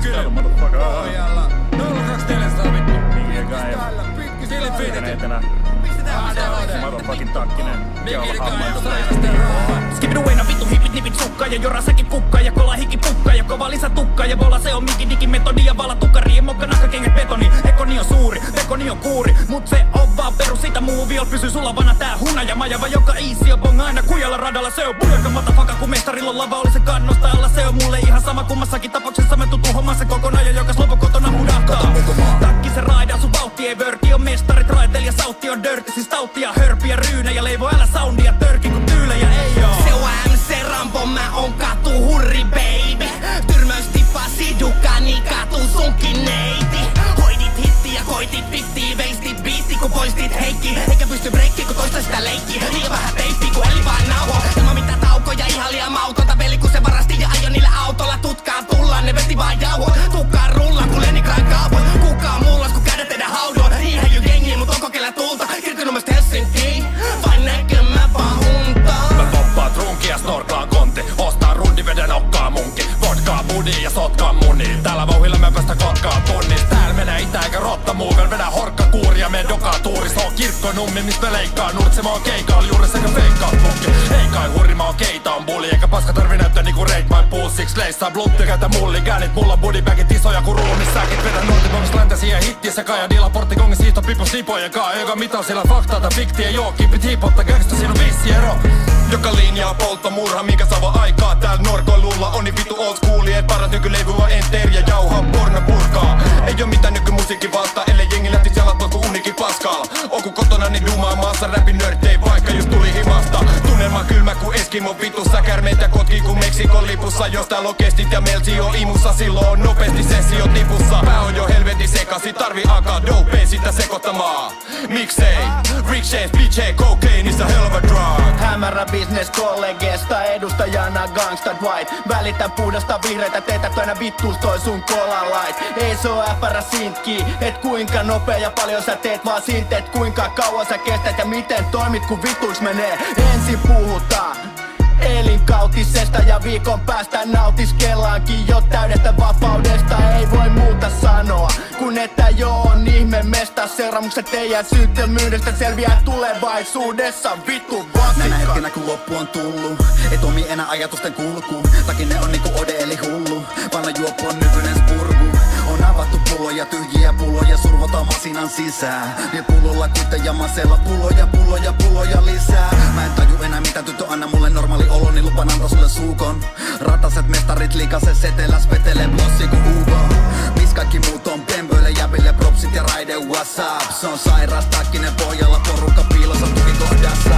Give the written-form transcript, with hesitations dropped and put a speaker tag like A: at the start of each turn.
A: Täällä motherfucker. Pohjalla. 02400 vittu. Tilifeetit. Motherfucking takkinen.
B: Skipiduena vittu hipit nipit sukkaa ja jorasäkin kukkaa ja kola hiki pukkaa ja kova lisä tukkaa ja vola se on miki digi metodi ja vala tukkari ja mokka nakkakengät betoni. Ekoni on suuri, tekoni on kuuri, mut se on vaan perus sitä muuviol pysyy sulavana tää huna ja majava joka easy on bong aina kujalla radalla se on pujaka matafaka kun mestarilla lava oli se kannosta alla se on mulle ihan sama kummassakin tapauksessa me tutu hommassa kokonaan ja jokas lopu kotona hudahtaa. Takki se raida sun vauhti ei vörki on mestarit raetel ja sautti on dirty siis tauttia hörpiä ryynä ja leivo älä soundia törki kun tyylejä ei oo.
C: Se on MC Rambo, mä oon katu hurri baby. Tyrmäys tippaa sidukani katu sunkin neiti. Hoidit hitti ja koitit pittii veistit biitti kun poistit heikki. Eikä pysty breikkiin kun toista sitä leikkiä. Liian vähän teippiä kun eli vaan nauho. Ilman mitään taukoja ihan liian mautonta. Veli kun se varasti ja ajo niillä autolla tutkaan tullaan. Ne veti vaan jauhot. Tukkaan rullaan kun Leningrad kaavoin. Kukaan mullas kun kädet tehdä haudoon. Niinhän jo jengiin mut onko kellä tulta. Kirkkonummesta Helsinkiin. Vain näkemä vaan untaan.
D: Mä toppaan trunkia ja snorklaan konti. Ostaa rundi veden nokkaa munki. Vodkaa budi ja sotkaa muni. Täällä vauhilla mä päästä kotkaa tunnis. Täällä menee itä eikä rotta muuvel. Vedä horkka kuuri ja mene dokaa tuuris. On kirkkonummi mistä me leikkaa. Nurtse mä oon keikaal juuri sekä feikkaa pukki. Ei kai hurri mä oon keita on bulli. Eikä paska tarvi näyttää niinku reit my pussiks. Leissaa bluntti käytä mulliganit. Mulla on budibagit isoja ku ruumissäkit. Vedä nurtipomis läntäsi ja hittiessä kai. Ja diila porttikongin siihto pipus lipojen kaa. Joka mital sillä faktaa tai fiktiä joo. Kipit hiphotta gangsta siinä on vissi ero.
E: Joka linjaa polttomurha, minkä savo aikaa täällä norkoilulla on niin vitu old schoolia. Et paras nykylevy vaan enter ja jauhaa porno purkaa. Ei oo mitään nykymusiikki vasta, ellei jengi lähtis jalat pois ku unikin paskaalla. Oon ku kotona niin dumaamassa räpin nörttei vaikka just tuli himasta. Tunnelma kylmä ku Eskimo vitussa, kärmeitä kotkii ku Meksikon lipussa. Jos tääl on kestit ja meltsi on imussa, silloin on nopeasti sessiot nipussa. Pää on jo helvetin sekasi, tarvi alkaa dopea sitä sekoittamaan. Miksei? Rickshaws, bitchei, cocaine, hell of a drug.
C: Hämärä business kollegesta, edustajana gangsta white. Välitä puhdasta vihreitä, teitä aina vittuus toi sun cola light. Ei se oo äpärä sinkki, et kuinka nopea ja paljon sä teet, vaan siitä, et kuinka kauan sä kestät ja miten toimit kun vituks menee. Ensin puhutaan elinkautisesta ja viikon päästä nautiskellaankin jo täydestä vapaudesta. Ei voi muuta sanoa, kun että joo on ihme mesta. Seuraamukset teidän syyttömyydestä selviää tulevaisuudessa. Vittu
F: Näinä
C: vasikka.
F: hetkenä kun loppu on tullu, ei toimi enää ajatusten kulku. Takine on niinku ode eli hullu, vanha juoppu on nykyinen spurgu. On avattu pulloja, tyhjiä pulloja, survotaan masinan sisään. Niin pullolla kuiten ja masella pulloja lisää. Mä en taju enää mitä tyttö, anna mulle normaali olo, niin lupan antaa sulle suukon. Rataset mestarit likases seteläs vetelee blossi ku Hugo. Mis kaikki muut on pemböille, jäbille propsit ja raide what's up. Se on sairas takkinen pohjalla, porukka piilossa tuki kohdassa.